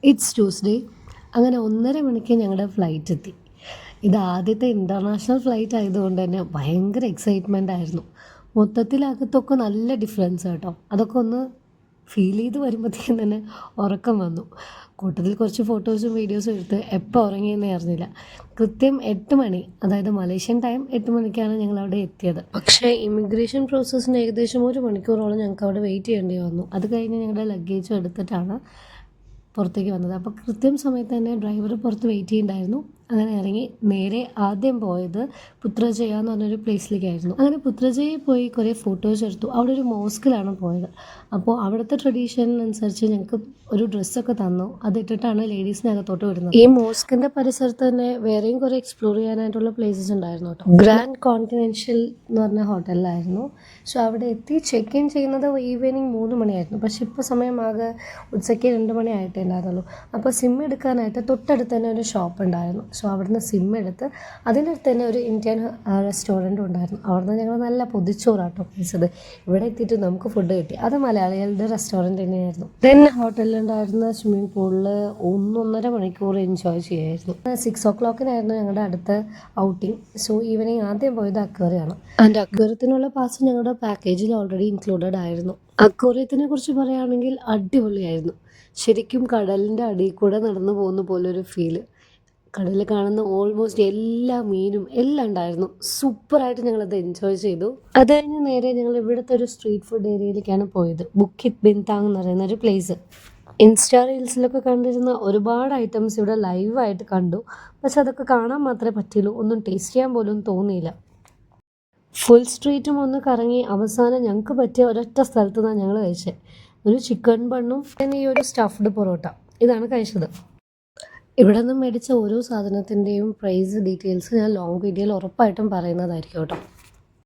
It's Tuesday. അങ്ങനെ 1:30 മണിക്ക് ഞങ്ങളുടെ ഫ്ലൈറ്റ് എത്തി. ഇത് ആദ്യത്തെ ഇൻ്റർനാഷണൽ ഫ്ലൈറ്റ് ആയതുകൊണ്ട് തന്നെ ഭയങ്കര എക്സൈറ്റ്മെൻ്റ് ആയിരുന്നു. മൊത്തത്തിലകത്തൊക്കെ നല്ല ഡിഫറൻസ് കേട്ടോ. അതൊക്കെ ഒന്ന് ഫീൽ ചെയ്ത് വരുമ്പോഴത്തേക്കും തന്നെ ഉറക്കം വന്നു. കൂട്ടത്തിൽ കുറച്ച് ഫോട്ടോസും വീഡിയോസും എടുത്ത് എപ്പോൾ ഉറങ്ങിയെന്നേ അറിഞ്ഞില്ല. കൃത്യം 8 മണി, അതായത് മലേഷ്യൻ ടൈം 8 മണിക്കാണ് ഞങ്ങൾ അവിടെ എത്തിയത്. പക്ഷേ ഇമിഗ്രേഷൻ പ്രോസസ്സിന് ഏകദേശം 1 മണിക്കൂറോളം ഞങ്ങൾക്ക് അവിടെ വെയിറ്റ് ചെയ്യേണ്ടി വന്നു. അത് കഴിഞ്ഞ് ഞങ്ങളുടെ ലഗേജും എടുത്തിട്ടാണ് പുറത്തേക്ക് വന്നത്. അപ്പോൾ കൃത്യം സമയത്ത് തന്നെ ഡ്രൈവർ പുറത്ത് വെയിറ്റ് ചെയ്യുന്നുണ്ടായിരുന്നു. അങ്ങനെ ഇറങ്ങി നേരെ ആദ്യം പോയത് പുത്രജയ എന്ന് പറഞ്ഞൊരു പ്ലേസിലേക്കായിരുന്നു. അങ്ങനെ പുത്രജയയിൽ പോയി കുറേ ഫോട്ടോസ് എടുത്തു. അവിടെ ഒരു മോസ്കിലാണ് പോയത്. അപ്പോൾ അവിടുത്തെ ട്രഡീഷനനുസരിച്ച് ഞങ്ങൾക്ക് ഒരു ഡ്രസ്സൊക്കെ തന്നു. അതിട്ടിട്ടാണ് ലേഡീസിനകത്തോട്ട് വിടുന്നത്. ഈ മോസ്കിൻ്റെ പരിസരത്ത് തന്നെ വേറെയും കുറേ എക്സ്പ്ലോർ ചെയ്യാനായിട്ടുള്ള പ്ലേസസ് ഉണ്ടായിരുന്നു കേട്ടോ. ഗ്രാൻഡ് കോണ്ടിനെൻഷ്യൽ എന്ന് പറഞ്ഞ ഹോട്ടലിലായിരുന്നു. സോ അവിടെ എത്തി ചെക്ക് ഇൻ ചെയ്യുന്നത് ഈവനിങ് 3 മണിയായിരുന്നു. പക്ഷെ ഇപ്പോൾ സമയം ആകെ ഉച്ചയ്ക്ക് 2 മണി ആയിട്ടേ ഉണ്ടായിരുന്നുള്ളൂ. അപ്പോൾ സിം എടുക്കാനായിട്ട് തൊട്ടടുത്ത് തന്നെ ഒരു ഷോപ്പ് ഉണ്ടായിരുന്നു. സോ അവിടുന്ന് സിം എടുത്ത് അതിൻ്റെ അടുത്ത് തന്നെ ഒരു ഇന്ത്യൻ റെസ്റ്റോറൻറ്റും ഉണ്ടായിരുന്നു. അവിടുന്ന് ഞങ്ങൾ നല്ല പൊതിച്ചോറാട്ടോ കഴിച്ചത്. ഇവിടെ എത്തിയിട്ട് നമുക്ക് ഫുഡ് കിട്ടി. അത് മലയാളികളുടെ റെസ്റ്റോറൻറ്റ് തന്നെയായിരുന്നു. ദെൻ ഹോട്ടലിലുണ്ടായിരുന്ന സ്വിമ്മിംഗ് പൂളിൽ 1.5 മണിക്കൂർ എൻജോയ് ചെയ്യായിരുന്നു. 6 o'clock ഞങ്ങളുടെ അടുത്ത ഔട്ടിങ്. സോ ഈവനിങ് ആദ്യം പോയത് അക്വേറിയമാണ്. ആൻഡ് അക്വേറിയത്തിനുള്ള പാസ് ഞങ്ങളുടെ പാക്കേജിൽ ഓൾറെഡി ഇൻക്ലൂഡഡ് ആയിരുന്നു. അക്വേറിയത്തിനെ കുറിച്ച് പറയുകയാണെങ്കിൽ അടിപൊളിയായിരുന്നു. ശരിക്കും കടലിൻ്റെ അടിയിൽ കൂടെ നടന്നു പോകുന്ന പോലൊരു ഫീല്. കടലിൽ കാണുന്ന ഓൾമോസ്റ്റ് എല്ലാ മീനും എല്ലാം ഉണ്ടായിരുന്നു. സൂപ്പറായിട്ട് ഞങ്ങളത് എൻജോയ് ചെയ്തു. അത് കഴിഞ്ഞ് നേരെ ഞങ്ങൾ ഇവിടുത്തെ ഒരു സ്ട്രീറ്റ് ഫുഡ് ഏരിയയിലേക്കാണ് പോയത്. ബുക്കിറ്റ് ബിൻതാങ് എന്ന് പറയുന്ന ഒരു പ്ലേസ്. ഇൻസ്റ്റാ റീൽസിലൊക്കെ കണ്ടിരുന്ന ഒരുപാട് ഐറ്റംസ് ഇവിടെ ലൈവായിട്ട് കണ്ടു. പക്ഷെ അതൊക്കെ കാണാൻ മാത്രമേ പറ്റുള്ളൂ. ഒന്നും ടേസ്റ്റ് ചെയ്യാൻ പോലും തോന്നിയില്ല. ഫുൾ സ്ട്രീറ്റും ഒന്ന് കറങ്ങി അവസാനം ഞങ്ങൾക്ക് പറ്റിയ ഒരൊറ്റ സ്ഥലത്ത് നിന്നാണ് ഞങ്ങൾ കഴിച്ചത്. ഒരു ചിക്കൻ ബണ്ണും പിന്നെ ഈ ഒരു സ്റ്റഫ്ഡ് പൊറോട്ട, ഇതാണ് കഴിച്ചത്. ഇവിടെ നിന്ന് മേടിച്ച ഓരോ സാധനത്തിൻ്റെയും പ്രൈസ് ഡീറ്റെയിൽസ് ഞാൻ ലോങ് വീഡിയോയിൽ ഉറപ്പായിട്ടും പറയുന്നതായിരിക്കും കേട്ടോ.